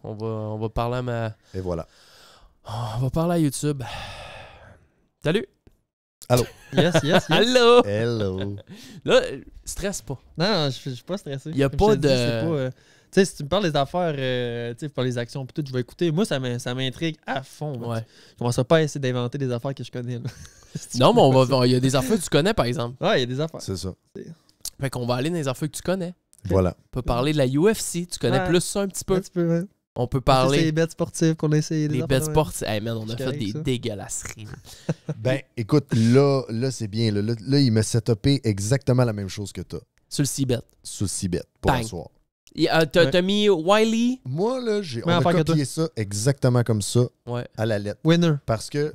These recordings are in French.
On va parler à ma... Et voilà. On va parler à YouTube. Salut! Allô? Yes. Allô! Hello. Là, stresse pas. Non, je suis pas stressé. Y a Comme pas je te dis, de- c'est pas, tu sais, si tu me parles des affaires, tu sais, par les actions, pis tout, je vais écouter. Moi, ça m'intrigue à fond. Moi. Ouais. Je commence pas à essayer d'inventer des affaires que je connais. Là. Non, mais il y a des affaires que tu connais, par exemple. Ouais, il y a des affaires. C'est ça. Fait qu'on va aller dans les affaires que tu connais. Voilà. On peut parler de la UFC. Tu connais Ouais. plus ça un petit peu. Un petit peu, ouais. On peut C'est parler les bêtes sportives qu'on a essayé. des bêtes sportives. Hey man, on a C'est fait correct, des ça. dégueulasseries. Ben, écoute, là c'est bien. Là, il m'a setupé exactement la même chose que toi. Sur le Cbet. Sur Cibet pour Bang. un soir. T'as mis Wiley. Moi, là, on Même a affaire que copié ça exactement comme ça, Ouais. à la lettre. Winner. Parce que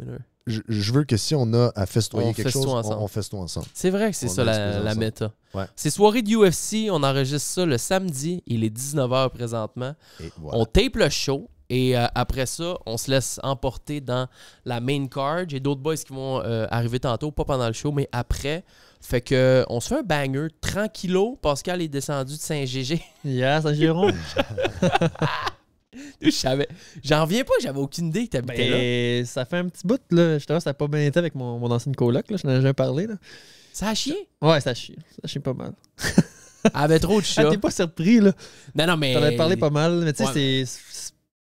je veux que si on a à festoyer On quelque chose, festoie ensemble. on festoie ensemble. C'est vrai que c'est On ça a exposé la ensemble. méta. Ouais. C'est soirée de UFC. On enregistre ça le samedi. Il est 19h présentement. Et voilà. On tape le show. Et après ça, on se laisse emporter dans la main card. J'ai d'autres boys qui vont arriver tantôt, pas pendant le show, mais après. Fait que on se fait un banger tranquillo. Pascal est descendu de Saint-Gégé. Yes, à Giron. Je savais. J'en reviens pas, j'avais aucune idée que t'habitais là. Ben, ça fait un petit bout, là. Justement, ça n'a pas bien été avec mon ancienne coloc, là. Je n'en ai jamais parlé, là. Ça a chié. Ouais, ça chie. Ça chie pas mal. Elle avait trop de Ah, chats. t'es pas surpris, là. Non, mais. T'en avais parlé pas mal, mais tu sais, Ouais.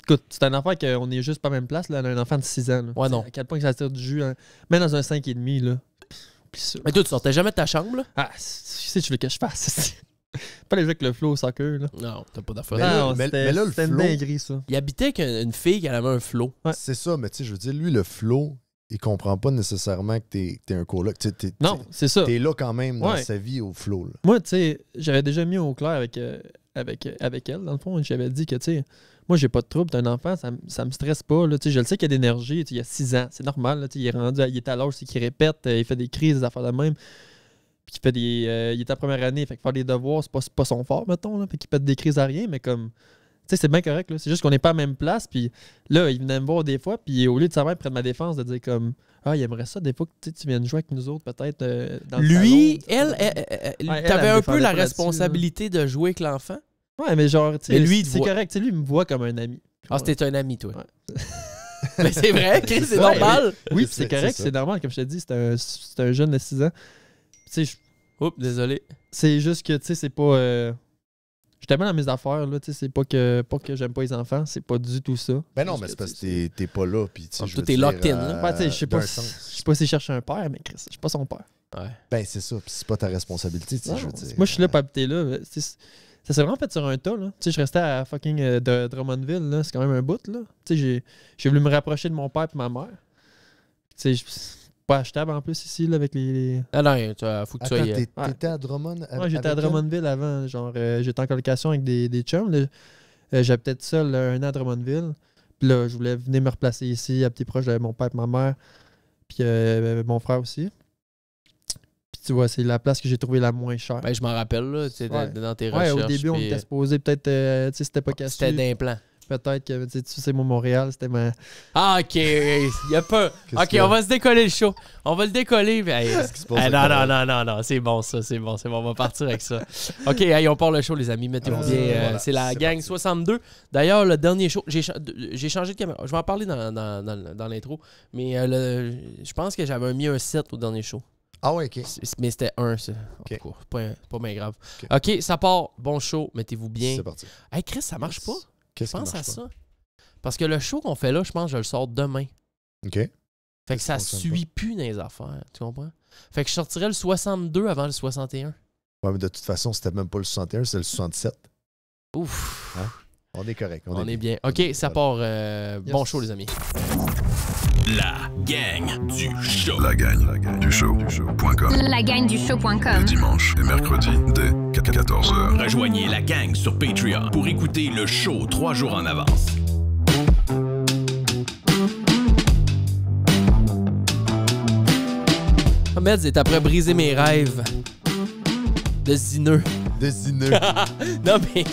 Écoute, c'est un enfant qu'on est juste pas à la même place, là. On a un enfant de 6 ans, là. Ouais, non. À quel point que ça tire du jus, hein. Même dans un 5,5, là. Pis ça. Mais toi, tu sortais jamais de ta chambre, là? Ah, si tu veux que je fasse. Pas les jeux avec le flow au soccer, là. Non, t'as pas d'affaire. Mais là, non, mais c'était là, le c'était une flow- dinguerie, ça. Il habitait avec une fille qui avait un flow. Ouais. C'est ça, mais tu sais, je veux dire, lui, le flow, il comprend pas nécessairement que t'es un coloc. Non, c'est ça. T'es là quand même dans Ouais. sa vie au flow. Là. Moi, tu sais, j'avais déjà mis au clair avec elle, dans le fond. J'avais dit que, tu sais, moi, j'ai pas de trouble. T'es un enfant, ça me stresse pas. Là. Tu sais, je le sais qu'il y a d'énergie. Tu sais, il y a 6 ans. C'est normal. Là, tu sais, il est rendu, il est à l'âge, c'est qu'il répète, il fait des crises, des affaires de même. Puis il fait il est en première année. Fait que faire des devoirs, c'est pas son fort, mettons. Là, fait qu'il pète des crises à rien, mais comme. Tu sais, c'est bien correct. Là. C'est juste qu'on n'est pas à la même place. Puis là, il venait me voir des fois. Puis au lieu de savoir près de ma défense, de dire comme. Ah, il aimerait ça des fois que tu viennes jouer avec nous autres, peut-être. Dans le Lui, salon, elle, elle t'avais me un peu défendait la pas là-dessus, responsabilité de jouer avec l'enfant. Ouais, mais genre, tu Mais sais, lui, il te c'est voit. correct. Tu sais, lui, il me voit comme un ami. Ah, c'était un ami, toi. Ouais. Mais c'est vrai, Chris, c'est Ouais, normal. Oui, C'est- c'est correct, c'est ça. c'est normal. Comme je te dis, c'est un jeune de 6 ans. Tu sais, Oups, désolé. c'est juste que, tu sais, c'est pas. Je suis tellement dans mes affaires, là. Tu sais, c'est pas que j'aime pas les enfants, c'est pas du tout ça. Ben non, Juste mais que, c'est parce tu sais, que t'es pas là. Puis, tu sais, Ah, je toi, veux t'es dire, locked in, là. Ouais, tu sais, je sais pas d'un si sens. je sais pas s'il cherche un père, mais Chris, je suis pas son père. Ouais. Ben c'est ça. Puis c'est pas ta responsabilité. Tu sais, Non, je veux dire. moi, je suis là pour habiter là. Ça s'est vraiment fait sur un tas, là. Tu sais, je restais à fucking de Drummondville, là. C'est quand même un bout, là. Tu sais, j'ai voulu me rapprocher de mon père et ma mère. Tu sais, c'est pas achetable en plus ici, là, avec les... Ah non, faut que tu Attends, sois. Ouais. t'étais à Drummond Ouais, j'étais à avec elle? Drummondville avant. Genre, j'étais en colocation avec des chums. Là. J'habitais tout seul là, 1 an à Drummondville. Puis là, je voulais venir me replacer ici, habiter proche de mon père et ma mère. Puis mon frère aussi. Puis tu vois, c'est la place que j'ai trouvée la moins chère. Ben, je m'en rappelle, là, tu sais, Ouais. dans tes Ouais, recherches. au début, on puis, était supposé peut-être, tu sais, c'était pas cassé. C'était d'implant. Peut-être que, tu sais, moi, Montréal, c'était ma... Ah, ok. Il y a pas. Qu'est-ce Ok, qu'il y a? on va se décoller le show. On va le décoller. Puis, hey, Qu'est-ce qui se passe hey, avec non, ta- non. C'est bon, ça. C'est bon. On va partir avec ça. Ok, hey, on part le show, les amis. Mettez-vous Allons-y. bien. Voilà, C'est la c'est gang parti. 62. D'ailleurs, le dernier show, j'ai changé de caméra. Je vais en parler dans l'intro. Mais je pense que j'avais mis un 7 au dernier show. Ah ouais, ok. Mais c'était un, ça. Ok. En tout cas, pas bien grave. Ok. Ok, ça part. Bon show. Mettez-vous bien. C'est parti. Hey, Chris, ça marche pas. Qu'est-ce qui Pense marche à pas? ça. Parce que le show qu'on fait là, je pense que je le sors demain. Ok. Fait que Ça ça fonctionne suit plus dans les affaires. Tu comprends? Fait que je sortirais le 62 avant le 61. Ouais, mais de toute façon, c'était même pas le 61, c'est le 67. Ouf. On est correct. On est bien. OK, ça part. Bon Yes. show, les amis. La gang du show. La gang du show.com. La gang du show.com. Dimanche et mercredi dès 14h. Rejoignez la gang sur Patreon pour écouter le show 3 jours en avance. Ahmed est après briser mes rêves de zineux. Désigné. Non, mais.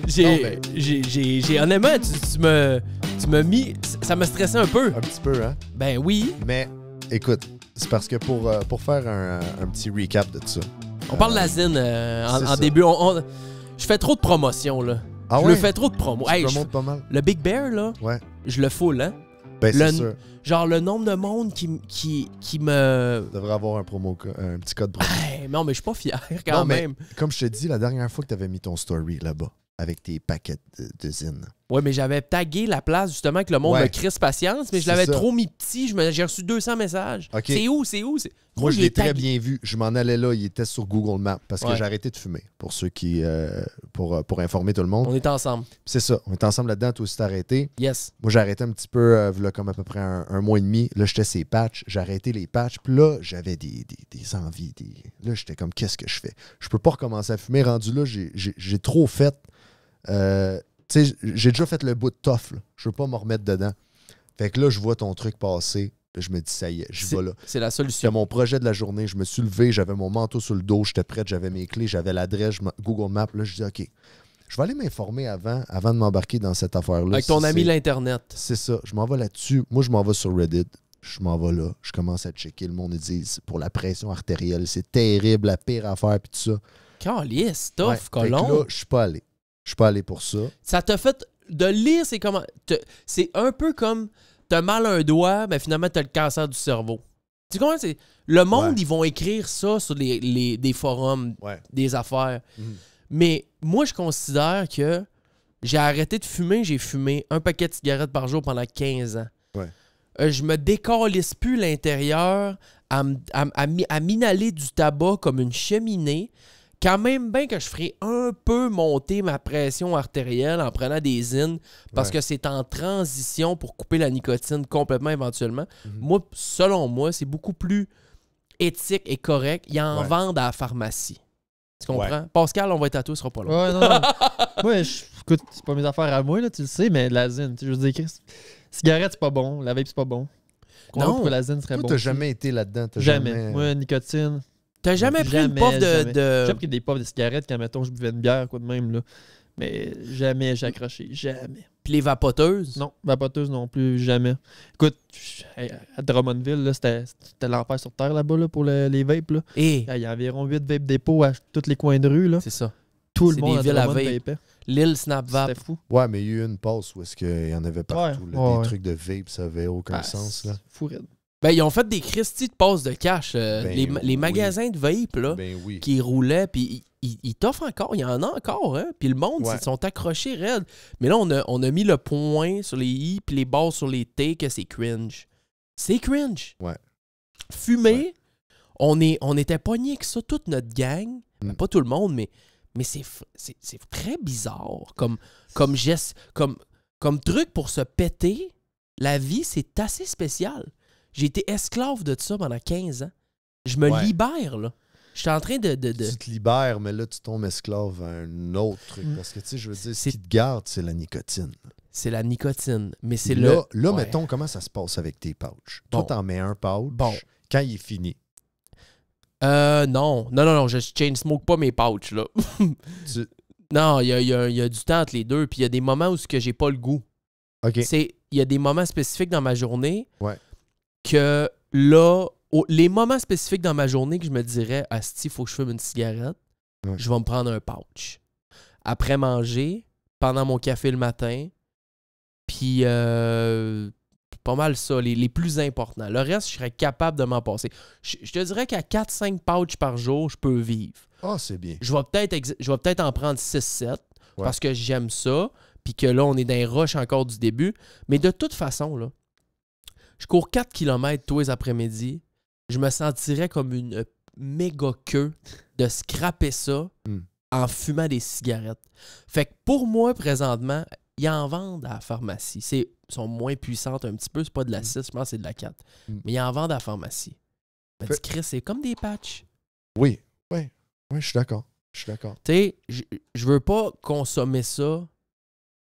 J'ai honnêtement, tu m'as mis. Ça m'a stressé un peu. Un petit peu, hein? Ben oui. Mais écoute, c'est parce que pour faire un petit recap de tout ça. On parle de la zine c'est en ça. début. Je fais trop de promotion, là. Ah Je ouais? le fais trop de promo. Tu Hey, remontes pas mal. le Big Bear, là, Ouais. je le full, hein? Ben, Le- c'est sûr. Genre, le nombre de monde qui me... Tu devrais avoir un petit code promo. Hey, non, mais je suis pas fier quand Non, mais même. comme je te dis, la dernière fois que tu avais mis ton story là-bas, avec tes paquets de zine. Ouais, mais j'avais tagué la place justement que le monde Ouais. me crisse patience, mais je C'est l'avais ça. trop mis petit. J'ai reçu 200 messages. Ok. C'est où? Moi, je il l'ai est très tagué. bien vu. Je m'en allais là. Il était sur Google Maps parce que Ouais. j'ai arrêté de fumer. Pour ceux qui... pour informer tout le monde. On est ensemble. C'est ça. On est ensemble là-dedans. Toi aussi, t'as arrêté. Yes. Moi, j'ai arrêté un petit peu, v'là comme à peu près un mois et demi. Là, j'étais ces patchs. J'ai arrêté les patchs. Puis là, j'avais des envies. Là, j'étais comme, qu'est-ce que je fais? Je peux pas recommencer à fumer. Rendu là, j'ai trop fait. Tu sais, j'ai déjà fait le bout de tough. Là. Je veux pas me remettre dedans. Fait que là, je vois ton truc passer. Là, je me dis, ça y est, j'y vais là. C'est la C'était solution. mon projet de la journée. Je me suis levé, j'avais mon manteau sur le dos, j'étais prêt, j'avais mes clés, j'avais l'adresse, Google Maps. Là, je dis, OK, je vais aller m'informer avant de m'embarquer dans cette affaire-là. Avec ton Si ami c'est- l'Internet. C'est ça. Je m'en vais là-dessus. Moi, je m'en vais sur Reddit. Je m'en vais là. Je commence à checker. Le monde, ils disent, pour la pression artérielle, c'est terrible, la pire affaire, puis tout ça. Calice, Ouais. tough, Fait que colon. là, je suis pas allé. Je suis pas allé pour ça. Ça t'a fait de lire, c'est comment. C'est un peu comme t'as mal à un doigt, mais finalement t'as le cancer du cerveau. Tu comprends? Le monde, Ouais. ils vont écrire ça sur des forums, Ouais. des affaires. Mhm. Mais moi, je considère que j'ai arrêté de fumer, j'ai fumé un paquet de cigarettes par jour pendant 15 ans. Ouais. Je me décalisse plus l'intérieur à m'inhaler du tabac comme une cheminée. Quand même bien que je ferais un peu monter ma pression artérielle en prenant des zines parce Ouais. que c'est en transition pour couper la nicotine complètement éventuellement. Mhm. Moi, selon moi, c'est beaucoup plus éthique et correct. Ils en Ouais. vendent à la pharmacie. Tu comprends? Ouais. Pascal, on va être à toi, ce sera pas long. Ouais, non, non. Moi, écoute, c'est pas mes affaires à moi, là, tu le sais, mais la zine, tu sais, je veux dire, Chris, cigarette, c'est pas bon, la vape, c'est pas bon. Non. Pourquoi la zine serait Toi, bon? t'as aussi? jamais été là-dedans. T'as Jamais. Moi, nicotine. T'as jamais pris une Jamais, puff jamais. de... J'ai pris des puffs de cigarettes quand, mettons, je buvais une bière, quoi de même, là. Mais jamais j'ai accroché. Jamais. Puis les vapoteuses? Non, vapoteuse non plus, jamais. Écoute, à Drummondville, là, c'était l'enfer sur terre là-bas là, pour les vapes. Là. Et Il y a environ 8 vape dépôts à tous les coins de rue. Là. c'est ça. Tout le c'est monde des à villes à Drummond vape. vapait. Lille Snap Vape. C'était fou. Ouais, mais il y a eu une passe où est-ce qu'il y en avait partout. là. Ouais, Des ouais. trucs de vape, ça avait aucun Ah, sens. Là. c'est fou raide. Ben, ils ont fait des Christy de passes de cash. Ben les oui. magasins de vape, là, Ben oui. qui roulaient, puis ils t'offrent encore. Il y en a encore, hein. Puis le monde, Ouais. ils sont accrochés raides. Mais là, on a mis le point sur les I, puis les barres sur les T, que c'est cringe. C'est cringe. Ouais. Fumer, on était pognés que ça, toute notre gang. Ben, pas tout le monde, mais c'est très bizarre. Comme geste, comme truc pour se péter, la vie, c'est assez spécial. J'ai été esclave de ça pendant 15 ans. Je me Ouais. libère, là. Je suis en train de... Tu te libères, mais là, tu tombes esclave à un autre truc. Parce que, tu sais, je veux dire, ce C'est- qui te garde, c'est la nicotine. C'est la nicotine. Mais c'est Là, le... Ouais. mettons, comment ça se passe avec tes pouches? Bon. Toi, t'en mets un pouch Bon. quand il est fini. Non, je chain smoke pas mes pouches, là. Tu- Non, il y a du temps entre les deux, puis il y a des moments où que j'ai pas le goût. OK. Il y a des moments spécifiques dans ma journée Ouais. que là, les moments spécifiques dans ma journée que je me dirais, asti, il faut que je fume une cigarette, Ouais. je vais me prendre un pouch. Après manger, pendant mon café le matin, puis pas mal ça, les plus importants. Le reste, je serais capable de m'en passer. Je te dirais qu'à 4-5 pouches par jour, je peux vivre. Ah, c'est bien. Je vais peut-être en prendre 6-7 Ouais. parce que j'aime ça, puis que là, on est dans les rushs encore du début. Mais de toute façon, là, je cours 4 km tous les après-midi. Je me sentirais comme une méga queue de scraper ça en fumant des cigarettes. Fait que pour moi, présentement, ils en vendent à la pharmacie. Ils sont moins puissantes un petit peu. C'est pas de la 6, je pense que c'est de la 4. Mais ils en vendent à la pharmacie. Ben, Fait- Chris, c'est comme des patchs. Oui, je suis d'accord. Je suis d'accord. Tu sais, je veux pas consommer ça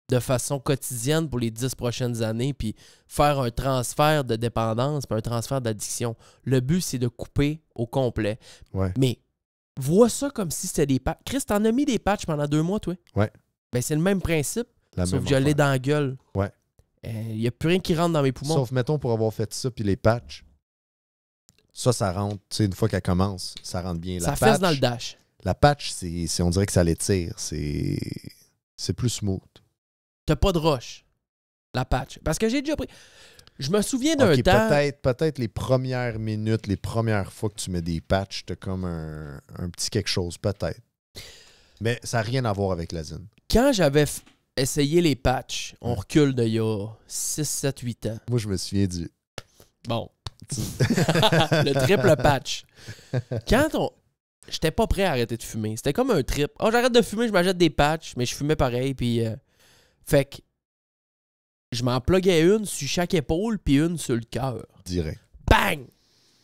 de façon quotidienne pour les 10 prochaines années, puis faire un transfert de dépendance, puis un transfert d'addiction. Le but, c'est de couper au complet. Ouais. Mais vois ça comme si c'était des patchs. Chris, t'en as mis des patchs pendant 2 mois, toi? Ouais. Ben, c'est le même principe, La sauf même que je l'ai affaire. dans la gueule. Ouais. Il n'y a plus rien qui rentre dans mes poumons. Sauf, mettons, pour avoir fait ça, puis les patchs, ça rentre, tu sais, une fois qu'elle commence, ça rentre bien. Ça fesse dans le dash. La patch, on dirait que ça l'étire. C'est plus smooth. T'as pas de rush, la patch. Parce que j'ai déjà pris... Je me souviens d'un temps... Peut-être les premières minutes, les premières fois que tu mets des patchs, t'as comme un petit quelque chose, peut-être. Mais ça n'a rien à voir avec la zine. Quand j'avais essayé les patchs, on recule d'il y a 6, 7, 8 ans. Moi, je me souviens du... Bon. Le triple patch. J'étais pas prêt à arrêter de fumer. C'était comme un trip. Oh, j'arrête de fumer, je m'achète des patchs, mais je fumais pareil. Puis, fait que je m'en pluguais une sur chaque épaule, puis une sur le cœur. Direct. Bang!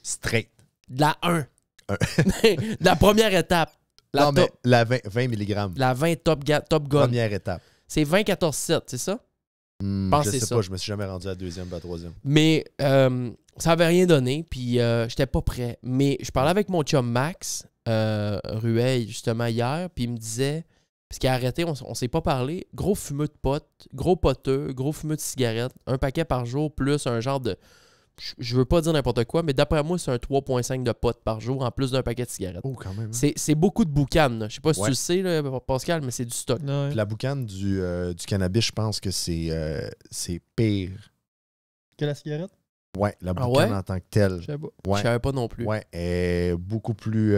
Straight. De la 1. De la première étape. Non, mais la 20 mg. La 20 top gun. Première étape. C'est 20-14-7, c'est ça? Je sais pas, je me suis jamais rendu à la deuxième ou à la troisième. Mais ça avait rien donné, puis j'étais pas prêt. Mais je parlais avec mon chum Max, Rueil, justement, hier, puis il me disait, parce qu'il a arrêté, on s'est pas parlé, gros fumeux de potes, gros poteux, gros fumeux de cigarettes, un paquet par jour, plus un genre de... Je veux pas dire n'importe quoi, mais d'après moi, c'est un 3,5 de potes par jour, en plus d'un paquet de cigarettes. Oh, quand même. C'est beaucoup de boucan. Je sais pas si tu le sais, là, Pascal, mais c'est du stock. Ouais. Puis la boucane du cannabis, je pense que c'est pire. Que la cigarette? Ouais, la boucane en tant que telle. Je sais pas. Je Ouais, savais pas non plus. ouais, est beaucoup plus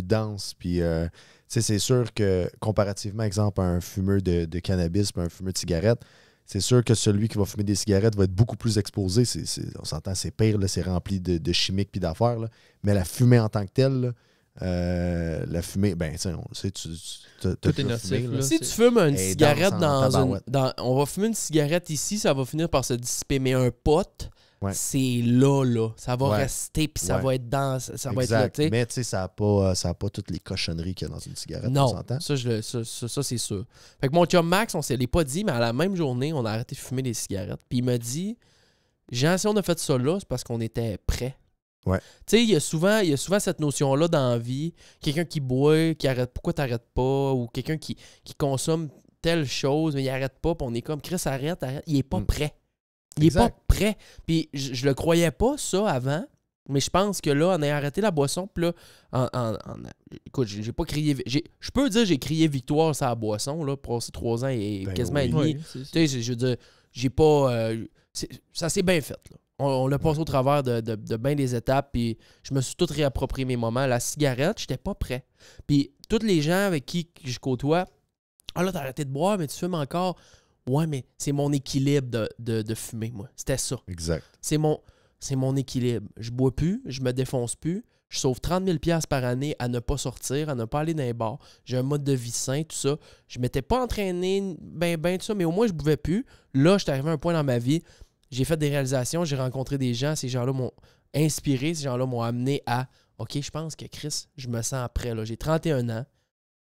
dense. Puis, tu sais, c'est sûr que comparativement, exemple, à un fumeur de cannabis et un fumeur de cigarette, c'est sûr que celui qui va fumer des cigarettes va être beaucoup plus exposé. On s'entend, c'est pire, là, c'est rempli de chimiques puis d'affaires. Là. Mais la fumée en tant que telle, là, la fumée, ben, tu sais, on le sait, tu Tout est nocif, là. Si tu fumes une Et cigarette dense en on va fumer une cigarette ici, ça va finir par se dissiper. Mais un pot, Ouais. c'est là. Ça va Ouais. rester, puis ça Ouais. va être dans... Ça va être exact. là, tu sais. Mais tu sais, ça n'a pas toutes les cochonneries qu'il y a dans une cigarette. On Non, s'entend? ça c'est sûr. Fait que mon chum Max, on s'est l'est pas dit, mais à la même journée, on a arrêté de fumer des cigarettes. Puis il m'a dit, Jean, si on a fait ça là, c'est parce qu'on était prêts. Ouais. Tu sais, il y a souvent cette notion-là dans la vie. Quelqu'un qui boit, qui arrête, pourquoi t'arrêtes pas? Ou quelqu'un qui consomme telle chose, mais il arrête pas, puis on est comme, Chris, arrête. Il est pas prêt. Il est pas prêt. Puis je le croyais pas, ça, avant. Mais je pense que là, on a arrêté la boisson. Puis là, écoute, j'ai pas crié... Je peux dire que j'ai crié victoire sur la boisson, là, pour ces 3 ans et Ben quasiment oui. et demi. Oui, c'est ça. Tu sais, je veux dire, j'ai pas... ça s'est bien fait, là. On l'a passé au travers de bien des étapes, puis je me suis tout réapproprié mes moments. La cigarette, j'étais pas prêt. Puis tous les gens avec qui je côtoie, « Ah là, t'as arrêté de boire, mais tu fumes encore. » Ouais, mais c'est mon équilibre de fumer, moi. C'était ça. Exact. C'est mon équilibre. Je bois plus, je me défonce plus. Je sauve 30 000 $ par année à ne pas sortir, à ne pas aller dans les bars. J'ai un mode de vie sain, tout ça. Je m'étais pas entraîné ben tout ça, mais au moins je buvais plus. Là, j'étais arrivé à un point dans ma vie. J'ai fait des réalisations, j'ai rencontré des gens. Ces gens-là m'ont inspiré, ces gens-là m'ont amené à OK, je pense que Chris, je me sens prêt. Là. J'ai 31 ans.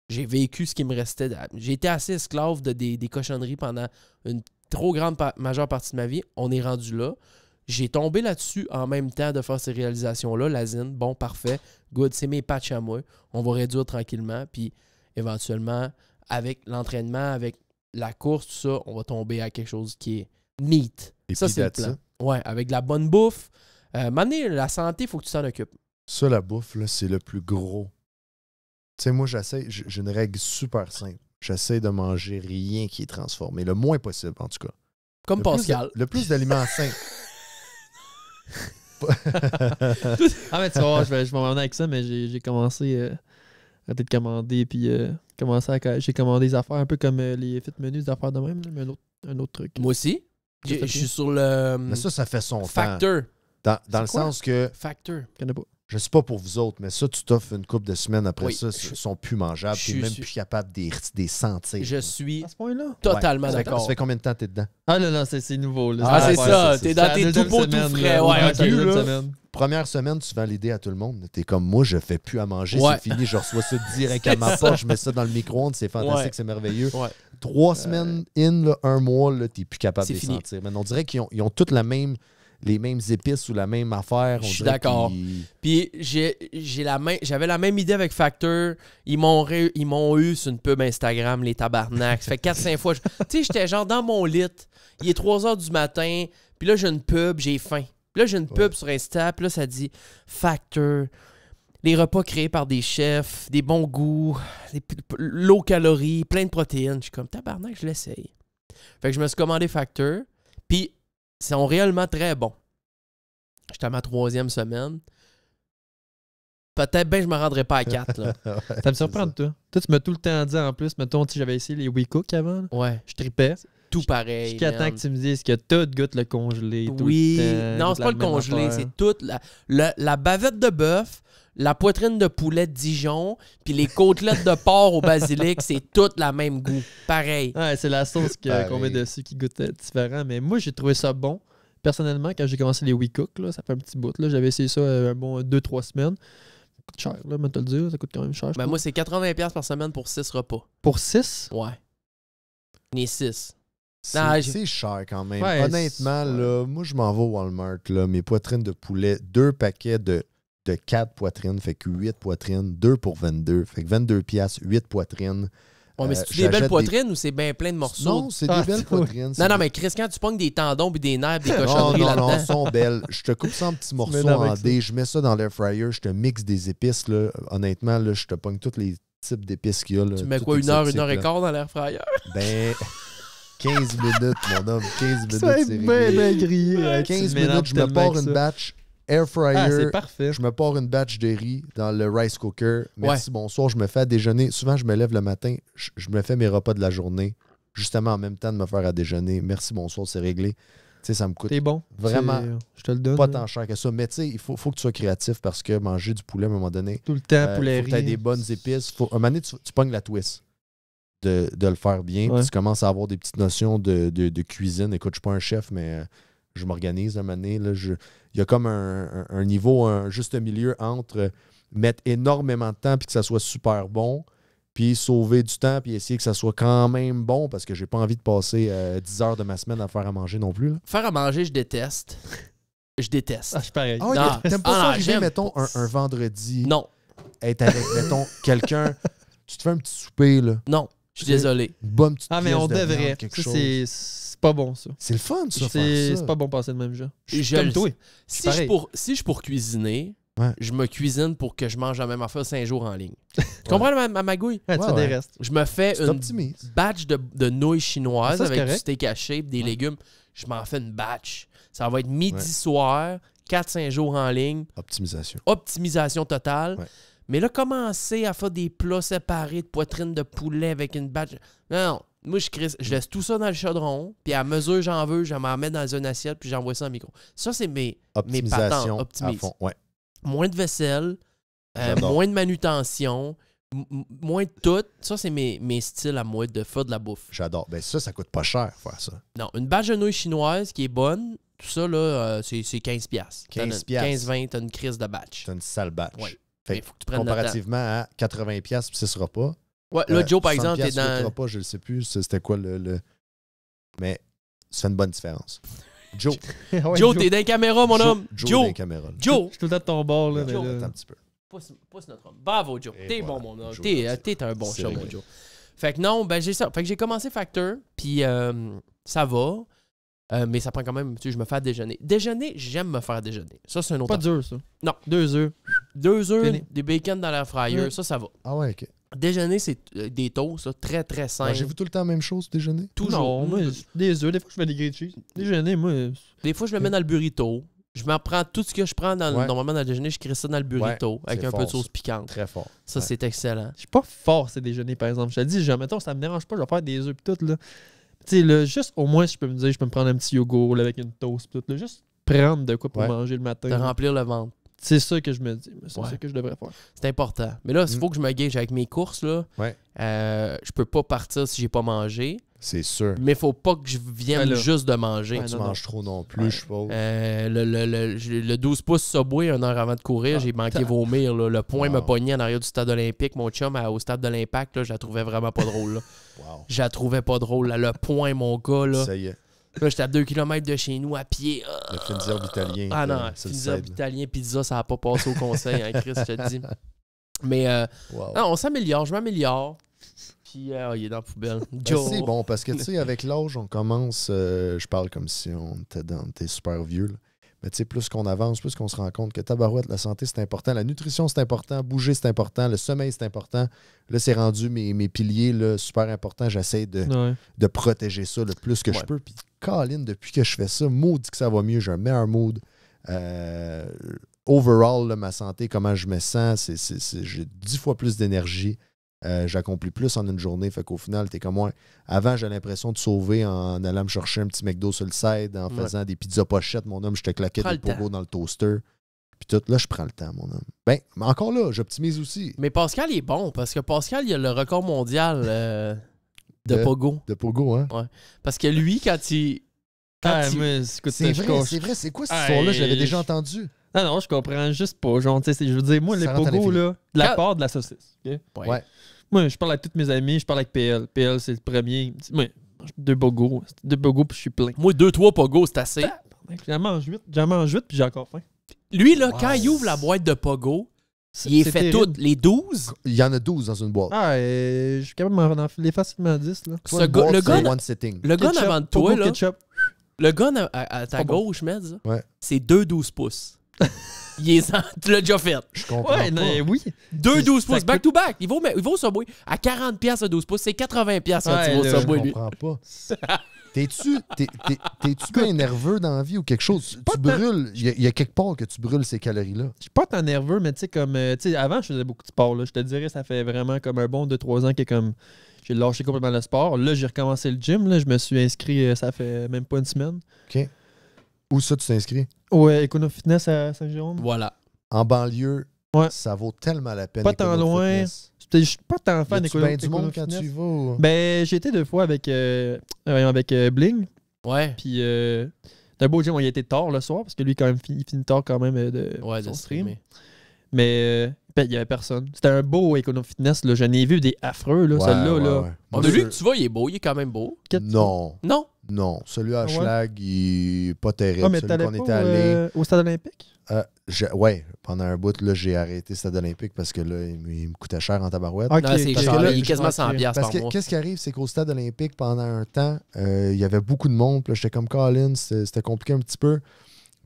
J'ai vécu ce qui me restait. J'ai été assez esclave des cochonneries pendant une trop grande majeure partie de ma vie. On est rendu là. J'ai tombé là-dessus en même temps de faire ces réalisations-là. La zine, bon, parfait, good, c'est mes patchs à moi. On va réduire tranquillement. Puis éventuellement, avec l'entraînement, avec la course, tout ça, on va tomber à quelque chose qui est neat. Et Ça, puis, c'est le that's plan. it. Ouais, avec de la bonne bouffe. Mané, la santé, il faut que tu t'en occupes. Ça, la bouffe, là, c'est le plus gros. Tu sais, moi, j'ai une règle super simple. J'essaie de manger rien qui est transformé. Le moins possible, en tout cas. Comme Pascal. Le plus d'aliments sains. Ah, mais tu vas voir, je vais m'en venir avec ça, mais j'ai commencé à peut-être commander, puis j'ai commandé des affaires un peu comme les fit menus, des affaires de même, là, mais un autre truc. Moi aussi. Je suis sur le Mais ça fait son Factor. temps. Dans le quoi? sens que, Factor. Je connais pas. je sais pas pour vous autres, mais ça, tu t'offres une couple de semaines après Oui, ça, ils sont plus mangeables. Tu n'es même plus capable de les sentir. Je suis À ce point-là? totalement Ouais. d'accord. Ça fait combien de temps que t'es dedans? Ah non, c'est nouveau. Là. Ah, c'est Ouais, ça. T'es dans tes tout beaux, tout frais. Ouais, c'est la début, deuxième là. semaine. Première semaine, tu vends l'idée à tout le monde. T'es comme moi, je fais plus à manger, Ouais. c'est fini, je reçois ça direct à C'est ma ça. porte, je mets ça dans le micro-ondes, c'est fantastique, Ouais. c'est merveilleux. Ouais. 3 semaines là, 1 mois, là, t'es plus capable C'est de les fini. sentir. Mais on dirait qu'ils ont toutes les mêmes épices ou la même affaire. Je suis d'accord. Puis j'avais la même idée avec Factor. Ils m'ont eu sur une pub Instagram, les tabarnaks. Ça fait 4-5 fois. Tu sais, j'étais genre dans mon lit. Il est 3 h du matin. Puis là, j'ai une pub, j'ai faim. Puis là, j'ai une pub sur Insta. Puis là, ça dit Factor. les repas créés par des chefs, des bons goûts, low calories, plein de protéines. Je suis comme, tabarnak, je l'essaye. Fait que je me suis commandé Factor. Puis, ils sont réellement très bons. J'étais à ma 3e semaine. Peut-être bien je me rendrais pas à 4. Là. Ça me surprend, toi. Toi, tu m'as tout le temps dit en plus. Mettons, si j'avais essayé les WeCook avant, Ouais. je tripais. Tout pareil. Jusqu'à temps man. que tu me dises que tout goûte le congelé. Tout Oui. le temps, Non, goûte c'est pas la le même congelé. affaire. C'est toute la bavette de bœuf, la poitrine de poulet de Dijon, puis les côtelettes de porc au basilic, c'est tout la même goût. Pareil. Ouais, c'est la sauce qu'on met dessus qui goûte différent. Mais moi, j'ai trouvé ça bon. Personnellement, quand j'ai commencé les WeCook, là, ça fait un petit bout. Là, j'avais essayé ça un bon 2-3 semaines. Ça coûte cher, là, mais te le dire. Ça coûte quand même cher. je Ben trouve. moi, c'est 80$ par semaine pour 6 repas. Pour 6? Ouais. Les 6. C'est cher quand même. Ouais, Honnêtement, là, moi, je m'en vais au Walmart. Là, mes poitrines de poulet, 2 paquets de 4 poitrines, fait que 8 poitrines, 2 pour 22, fait que 22$, 8 poitrines. Ouais, mais c'est des j'achète belles poitrines ou c'est bien plein de morceaux? Non, c'est des belles poitrines. Non, non, mais Chris, quand tu pognes des tendons puis des nerfs, des Non, cochonneries non, non, là-dedans. elles sont belles. Je te coupe ça en petits morceaux mélanges en avec dés, je mets ça dans l'air fryer, je te mixe des épices. Là. Honnêtement, là, je te pogne tous les types d'épices qu'il y a. Là, Tu mets tout quoi, 1 heure, 1 exotique, heure et là. quart dans l'air fryer? Ben, 15 minutes, mon homme, 15 minutes, Ça va c'est être bien, réglé. bien grillé. Ouais, 15 tu mélanges minutes, je me tellement pars avec une ça. batch air fryer. Ah, c'est parfait. Je me pars une batch de riz dans le rice cooker. Merci, bonsoir. Je me fais à déjeuner. Souvent, je me lève le matin. Je me fais mes repas de la journée, justement en même temps de me faire à déjeuner. Merci, bonsoir, c'est réglé. Tu sais, ça me coûte T'es bon. vraiment Je te le donne. pas là. tant cher que ça. Mais tu sais, il faut que tu sois créatif parce que manger du poulet à un moment donné, Tout le temps, poulet faut que tu aies riz. des bonnes épices. Un moment donné, tu pognes la twist de le faire bien. Ouais. Puis tu commences à avoir des petites notions de cuisine. Écoute, je suis pas un chef, mais je m'organise un moment donné. Là, il y a comme un niveau, un juste milieu entre mettre énormément de temps puis que ça soit super bon, puis sauver du temps puis essayer que ça soit quand même bon parce que j'ai pas envie de passer 10 heures de ma semaine à faire à manger non plus. Là. Faire à manger, je déteste. Je déteste. Ah, je suis pareil. Ah ouais, Non. t'aimes pas Ah, ça non, arriver, j'aime mettons, pas. un vendredi, Non, être avec, mettons, quelqu'un, tu te fais un petit souper, là, non, je suis désolé. une bonne petite Ah, mais pièce on de devrait. viande, quelque Ça, chose. c'est pas bon, ça. C'est le fun, ça, C'est faire ça. c'est pas bon passer de même genre. Je suis Je comme le toi. Si pareil. je suis pour cuisiner, Ouais. je me cuisine pour que je mange la même affaire 5 jours en ligne. Tu comprends ma magouille? Ouais, tu Ouais, fais ouais. des restes. Je me fais Tu une t'optimises. batch de nouilles chinoises Ça, c'est avec du correct. steak haché et des légumes. Je m'en fais une batch. Ça va être midi Ouais. soir, 4-5 jours en ligne, Optimisation. optimisation totale. Ouais. Mais là, commencer à faire des plats séparés de poitrine de poulet avec une batch. Non. Moi, je laisse tout ça dans le chaudron, puis à mesure j'en veux, je m'en mets dans une assiette, puis j'envoie ça en micro. Ça, c'est mes patentes. Optimisation à Optimise. fond. Ouais. Moins de vaisselle, J'adore. moins de manutention, moins de tout. Ça, c'est mes styles à moi de faire de la bouffe. J'adore. Ben ça coûte pas cher faire ça. Non, une batch de nouilles chinoises qui est bonne, tout ça, là, c'est 15$. 15$. 15-20$, t'as une crise de batch. C'est une sale batch. Ouais. Fait Il que faut que tu prennes le temps. comparativement à 80$ puis 6 repas. Ouais, là, Joe, par exemple, t'es 60$ dans... huit repas, je ne sais plus c'était quoi le... Mais ça fait une bonne différence. Joe. Ah ouais, Joe, t'es dans la caméra, mon homme. Joe Joe, dans les caméras. Joe. Je suis tout le temps de ton bord, là. mais Joe, là- Attends un petit peu. Pousse notre homme. Bravo, Joe. Et T'es voilà. bon, mon homme. Joe, T'es un bon c'est chat, réglé. mon Joe. Fait que non, ben j'ai ça. Fait que j'ai commencé Factor, puis ça va. Mais ça prend quand même, tu sais, je me fais à déjeuner. Déjeuner, j'aime me faire à déjeuner. Ça, c'est un autre Pas affaire. dur, ça. Non. 2 œufs. 2 œufs, Fini. des bacon dans l'air fryer, Ouais. ça va. Ah ouais, OK. Déjeuner, c'est des toasts, ça, très, très simple. Mangez-vous tout le temps la même chose, déjeuner? Toujours. Non, moi, des œufs. Des fois, je fais des grilled cheese. Déjeuner, moi. Des fois, je le mets dans le burrito. Je m'en prends tout ce que je prends Ouais. normalement dans le déjeuner, je crée ça dans le burrito avec c'est un peu fort, de sauce ça. piquante. Très fort. Ça, Ouais. c'est excellent. Je suis pas fort ces déjeuners, par exemple. Je te dis, genre, mettons, ça me dérange pas, je vais faire des œufs pis tout, là. Tu sais, là, juste au moins, je peux me dire, je peux me prendre un petit yogourt là, avec une toast pis tout, là. Juste prendre de quoi pour Ouais. manger le matin. De là. remplir le ventre. C'est ça que je me dis. mais C'est Ouais. ça que je devrais faire. C'est important. Mais là, il Mm. faut que je me gage avec mes courses. Là. Ouais. Je peux pas partir si j'ai pas mangé. C'est sûr. Mais faut pas que je vienne Ouais, là. juste de manger. Ouais, Tu non, manges trop non plus, Ouais. je suppose. Le 12 pouces Subway, 1 heure avant de courir, Ah, j'ai manqué putain. vomir. Là. Le point Wow. me pognait en arrière du stade olympique. Mon chum, au stade de l'Impact, là, je la trouvais vraiment pas drôle. Là. Wow. Je la trouvais pas drôle. Là. Le point, mon gars. Là, Ça y est. là j'étais à 2 km de chez nous à pied. Le finisseur italien. Ah non, ça le pizza, cède. italien, pizza, ça n'a pas passé au conseil, hein, Chris, je te dis. Mais Wow. non, on s'améliore, je m'améliore. Puis il est dans la poubelle. Ben, Joe. c'est bon, parce que tu sais, avec l'âge, on commence. Je parle comme si on était super vieux. Là. Mais tu sais, plus qu'on avance, plus qu'on se rend compte que tabarouette, la santé, c'est important. La nutrition, c'est important. Bouger, c'est important. Le sommeil, c'est important. Là, c'est rendu mes piliers là, super importants. J'essaie de protéger ça le plus que je peux. Puis, Colin, depuis que je fais ça, maudit que ça va mieux. J'ai un meilleur mood. Overall, là, ma santé, comment je me sens, j'ai 10 fois plus d'énergie. J'accomplis plus en une journée. Fait qu'au final, t'es comme moi. Avant, j'ai l'impression de sauver en allant me chercher un petit McDo sur le side, en faisant des pizzas pochettes. Mon homme, je te claquais des pogos dans le toaster. Puis tout, là, je prends le temps, mon homme. Ben, mais encore là, j'optimise aussi. Mais Pascal est bon, parce que Pascal, il a le record mondial de pogo. De pogo, hein? Ouais. Parce que lui, quand il... C'est vrai, c'est quoi cette histoire-là? Je l'avais déjà entendu. Non, je comprends juste pas. Genre, je veux dire, moi, les pogos, là, de la part de la saucisse. Okay? Ouais. Moi, je parle avec tous mes amis, je parle avec PL. PL, c'est le premier. Moi, 2 pogos. 2 pogos, puis je suis plein. Moi, 2-3 pogos, c'est assez. J'en mange 8, puis j'ai encore faim. Lui, là, quand il ouvre la boîte de pogo, il est fait toutes. Les 12. Il y en a 12 dans une boîte. Je suis capable de m'en enfiler facilement 10. Là. Le gun avant de toi, là, le gun à ta gauche, Meds, c'est 2 12 pouces. Tu l'as déjà fait. Je comprends pas. Oui. 2 12 pouces, back to back. Il vaut au Subway. À 40$ à 12 pouces, c'est 80$ quand tu vas au Subway. Je comprends pas. T'es-tu bien nerveux dans la vie ou quelque chose? Tu brûles. Il y a quelque part que tu brûles ces calories-là. Je suis pas tant nerveux, mais tu sais, comme. Avant, je faisais beaucoup de sport. Là. Je te dirais, ça fait vraiment comme un bon 2-3 ans que comme. J'ai lâché complètement le sport. Là, j'ai recommencé le gym. Là. Je me suis inscrit, ça fait même pas une semaine. OK. Où ça, tu t'es inscrit? Ouais, Econo Fitness à Saint-Jérôme. Voilà. En banlieu, ça vaut tellement la peine. Pas tant loin. Je suis pas tant fan d'Econo Fitness. Du monde quand tu y vas? Ou... Ben, j'ai été 2 fois avec Bling. Ouais. Puis, d'un beau gym, il a été tard le soir, parce que lui, quand même, il finit tard quand même de son stream. Mais il y avait personne. C'était un beau Econo Fitness. Là. J'en ai vu des affreux, là, celui-là. Là. Bon, de lui que tu vois, il est beau. Il est quand même beau. Non, celui à Schlag, il est pas terrible. Mais celui qu'on était allé au Stade olympique? Pendant un bout, là, j'ai arrêté le Stade olympique parce que là, il me coûtait cher en tabarouette. Okay. Non, il est quasiment 100$ par mois. Qu'est-ce qui arrive, c'est qu'au Stade olympique, pendant un temps, il y avait beaucoup de monde. Puis là, j'étais comme Colin, c'était compliqué un petit peu.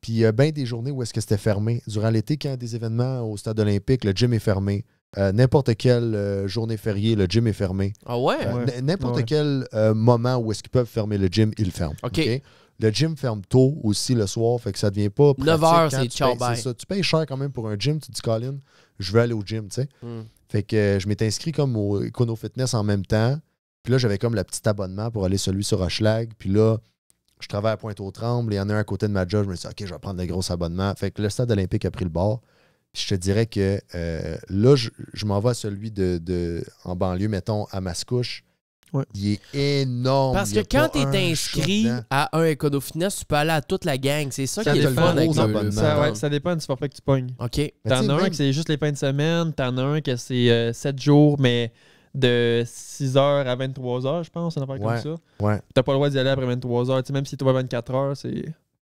Puis il y a bien des journées où est-ce que c'était fermé. Durant l'été, quand il y a des événements au Stade olympique, le gym est fermé. N'importe quelle journée fériée, le gym est fermé. Ah ouais? N'importe quel moment où est-ce qu'ils peuvent fermer le gym, ils le ferment. OK. Le gym ferme tôt aussi le soir, fait que ça devient pas pratique. 9h, c'est ciao bye. C'est ça. Tu payes cher quand même pour un gym. Tu te dis, Colin, je veux aller au gym, tu sais. Fait que je m'étais inscrit comme au Econo Fitness en même temps. Puis là, j'avais comme le petit abonnement pour aller celui sur Hochelag. Puis là, je travaille à Pointe-aux-Trembles. Il y en a un à côté de ma job. Je me suis dit, OK, je vais prendre le gros abonnement. Fait que le Stade olympique a pris le bord. Puis je te dirais que là, je m'en vais à celui en banlieue, mettons, à Mascouche. Ouais. Il est énorme. Parce que quand tu es inscrit à un Econo Fitness, tu peux aller à toute la gang. C'est ça qui est le fun avec ça dépend du forfait que tu pognes. OK. T'en as un que c'est juste les fins de semaine. T'en as un que c'est 7 jours, mais de 6h à 23h, je pense. Ça comme ça. Ouais. T'as pas le droit d'y aller après 23h. Même si tu vas 24h, c'est...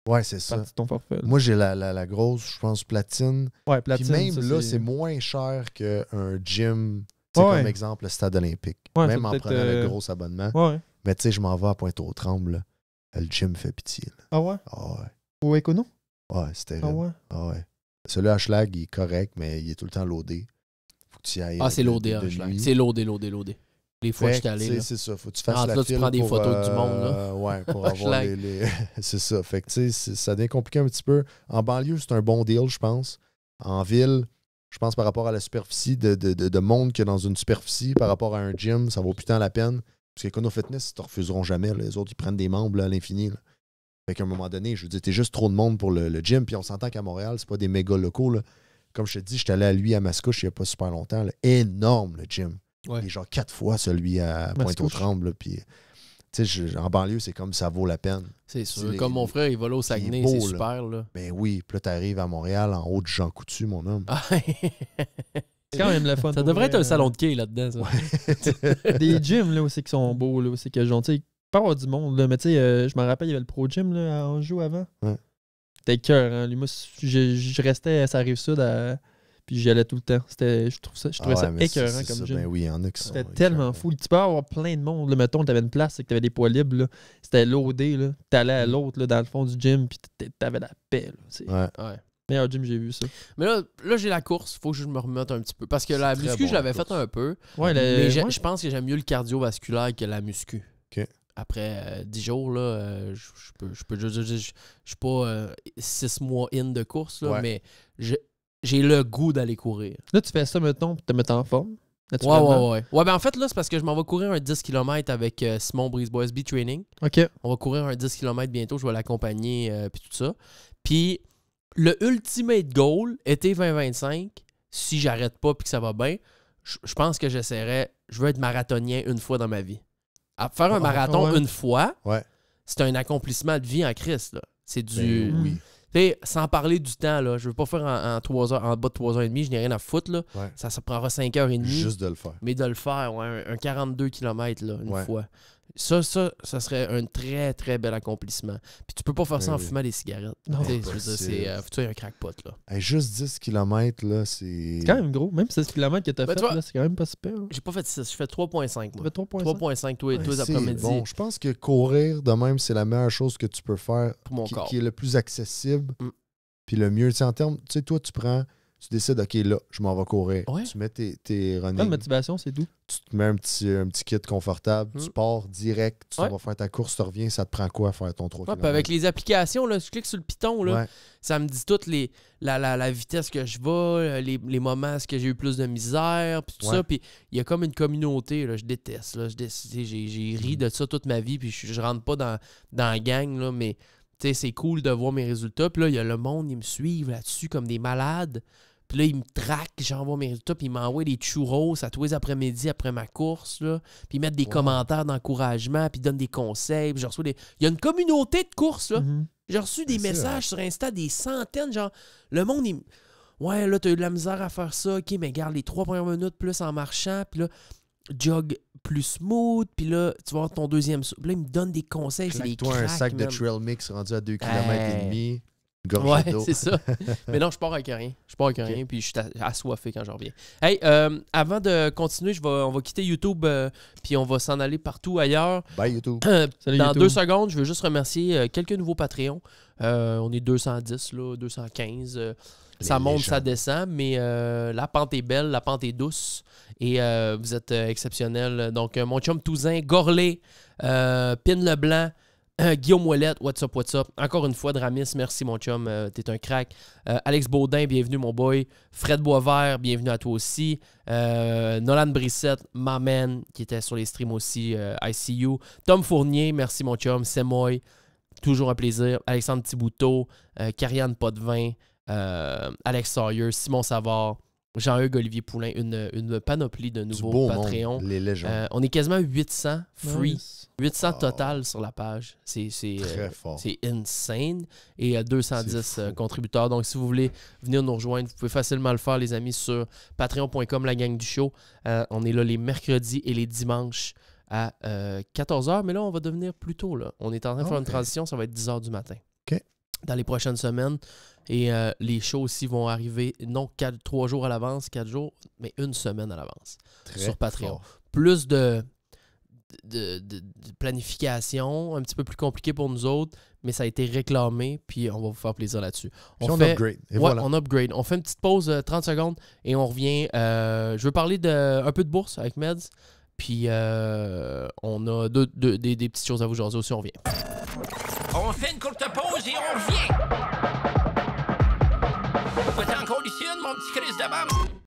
Ouais, c'est ça. Ton forfait. Moi, j'ai la grosse, je pense, platine. Ouais, platine. Puis même là, c'est moins cher qu'un gym... Comme exemple, le Stade olympique. Même en prenant le gros abonnement. Ouais. Mais tu sais, je m'en vais à Pointe-aux-Trembles. Le gym fait pitié. Là. Ah ouais? Ah ouais. Au Econo? Ouais, c'était Ah ouais? Ah ouais. Celui à Schlag, il est correct, mais il est tout le temps loadé. Faut que tu y ailles. Ah, c'est loadé, Schlag. C'est loadé. Les fois que j'étais allé. Là. C'est ça. Faut que tu fasses la file. Tu prends des photos du monde. Là. Ouais, pour avoir les... C'est ça. Fait que tu sais, ça devient compliqué un petit peu. En banlieue, c'est un bon deal, je pense. En ville... Je pense par rapport à la superficie de monde qu'il y a dans une superficie, par rapport à un gym, ça vaut plus tant la peine. Parce qu'Econo Fitness, ils te refuseront jamais. Là. Les autres, ils prennent des membres là, à l'infini. Là. Fait qu'à un moment donné, je veux dire, t'es juste trop de monde pour le gym. Puis on s'entend qu'à Montréal, c'est pas des méga locaux. Là. Comme je te dis, j'étais allé à lui à Mascouche il n'y a pas super longtemps. Là. Énorme, le gym. Ouais. Il est genre 4 fois celui à Pointe-aux-Trembles. Puis, tu sais, en banlieue, c'est comme ça vaut la peine. C'est sûr. Comme mon frère, il va là au Saguenay, c'est super. Là. Ben oui, puis là, t'arrives à Montréal, en haut de Jean Coutu, mon homme. C'est quand même le fun. Ça devrait être un salon de quai là-dedans. Ça. Des gyms là aussi qui sont beaux, là aussi que genre, tu sais, pas avoir du monde, là, mais tu sais, je me rappelle, il y avait le Pro Gym là, à Anjou avant. Ouais. C'était cœur, hein. Lui, moi, je restais à sa Rive-Sud Puis j'y allais tout le temps. Je trouvais ça mais écœurant c'est comme ça. gym. Ben oui, il y en a qui sont. C'était tellement fou. Tu peux avoir plein de monde. Là, mettons, t'avais une place, c'est que t'avais des poids libres. Là. C'était loadé. Là. T'allais à l'autre là, dans le fond du gym, puis t'avais la paix. Là. C'est Ouais. meilleur gym que j'ai vu ça. Mais là j'ai la course. Faut que je me remette un petit peu. Parce que la C'est muscu, très bon, je l'avais la fait course. un peu. Ouais, Mais je pense que j'aime mieux le cardiovasculaire que la muscu. OK. Après 10 jours, là, je suis pas 6 mois in de course, là, Ouais. mais j'ai le goût d'aller courir. Là, tu fais ça, mettons, pour te mettre en forme. Naturellement. Ouais. Ouais, ben en fait, là, c'est parce que je m'en vais courir un 10 km avec Simon Brisebois SB Training. OK. On va courir un 10 km bientôt, je vais l'accompagner, puis tout ça. Puis le ultimate goal, été 2025, si j'arrête pas puis que ça va bien, je pense que j'essaierai, je veux être marathonien une fois dans ma vie. Faire un marathon une fois, c'est un accomplissement de vie en Christ, là. C'est du... Ben oui. Tu sais, sans parler du temps, là, je veux pas faire en 3 heures, en bas de 3h30, je n'ai rien à foutre, là. Ouais. Ça prendra 5h30. Juste de le faire. Mais de le faire, ouais, un 42 km là, une Ouais. fois. Ça serait un très, très bel accomplissement. Puis tu peux pas faire ça en oui. fumant des cigarettes. Non, Tu sais, pas je veux dire, possible. faut que tu aies un crackpot, là. Hey, juste 10 km, là, c'est. C'est quand même gros. Même 16 km que t'as Ben, fait, tu vois, là, c'est quand même pas super. J'ai pas fait 6, je fais 3.5, Tu moi. fais 3.5. 3.5 tous les Ouais, c'est après-midi bon. Je pense que courir de même, c'est la meilleure chose que tu peux faire, pour mon corps. qui est le plus accessible. Mm. Puis le mieux, tu sais, en termes, tu sais, toi, tu décides, OK, là, je m'en vais courir. Ouais. Tu mets tes Pas de running, motivation, c'est tout. tu te mets un petit kit confortable, Mm. tu pars direct, tu Ouais. vas faire ta course, tu reviens, ça te prend quoi faire ton 3 Ouais, puis km? avec les applications, là, je clique sur le piton, là, Ouais. ça me dit toutes la vitesse que je vais, les moments où j'ai eu plus de misère, puis tout Ouais. ça. Puis il y a comme une communauté, là, je déteste. Là, j'ai ri de ça toute ma vie, puis je rentre pas dans la gang, là, mais tu sais, c'est cool de voir mes résultats. Puis là, il y a le monde, ils me suivent là-dessus comme des malades. Puis là, ils me traquent, j'envoie mes résultats, puis ils m'envoient des churros à tous les après-midi après ma course, là. Puis ils mettent des commentaires d'encouragement, puis ils donnent des conseils. Puis je reçois des... Il y a une communauté de courses, là. Mhm. J'ai reçu des Ben, c'est messages sur Insta, des centaines, genre, le monde, ouais, là, t'as eu de la misère à faire ça, ok, mais garde les 3 premières minutes plus en marchant, puis là, jog plus smooth, puis là, tu vas avoir ton deuxième saut. Puis là, ils me donnent des conseils, c'est des Toi, un cracks, sac de man. trail mix rendu à 2 km et demi, une gorgée Ouais, d'eau. c'est ça. Mais non, je pars avec rien. Je pars avec rien, puis je suis assoiffé quand je reviens. Hey, avant de continuer, on va quitter YouTube, puis on va s'en aller partout ailleurs. Bye YouTube. Salut, Dans YouTube. 2 secondes, je veux juste remercier quelques nouveaux Patreons. On est 210, là, 215. Ça monte, ça descend, mais la pente est belle, la pente est douce. Et vous êtes exceptionnels. Donc, mon chum Touzin, Gorlé, Pin Leblanc, Guillaume Ouellette, what's up, what's up. Encore une fois, Dramis, merci mon chum, t'es un crack. Alex Baudin, bienvenue mon boy. Fred Boisvert, bienvenue à toi aussi. Nolan Brissette, my man, qui était sur les streams aussi, ICU. Tom Fournier, merci mon chum. Semoy, toujours un plaisir. Alexandre Thibouteau, Karianne Potvin, Alex Sawyer, Simon Savard, Jean-Hugues Olivier Poulain, une panoplie de Du nouveaux beau Patreons. monde, les légendes. On est quasiment 800 free. Nice. 800 Oh. total sur la page. C'est Très fort. c'est insane. Et 210 C'est fou. contributeurs. Donc, si vous voulez venir nous rejoindre, vous pouvez facilement le faire, les amis, sur patreon.com, la gang du show. On est là les mercredis et les dimanches à 14h. Mais là, on va devenir plus tôt. Là. On est en train de faire une Ok. transition. Ça va être 10h du matin. OK. Dans les prochaines semaines. Et les shows aussi vont arriver, non 3 jours à l'avance, 4 jours, mais une semaine à l'avance. Très sur Patreon. fort. Plus de planification, un petit peu plus compliqué pour nous autres, mais ça a été réclamé, puis on va vous faire plaisir là-dessus. Puis on upgrade. Et Ouais, voilà. on upgrade. On fait une petite pause 30 secondes et on revient. Je veux parler un peu de bourse avec Meds, puis on a des petites choses à vous jaser aussi, on revient. On fait une courte pause et on revient. Pas encore ici, mon petit Chris de bam.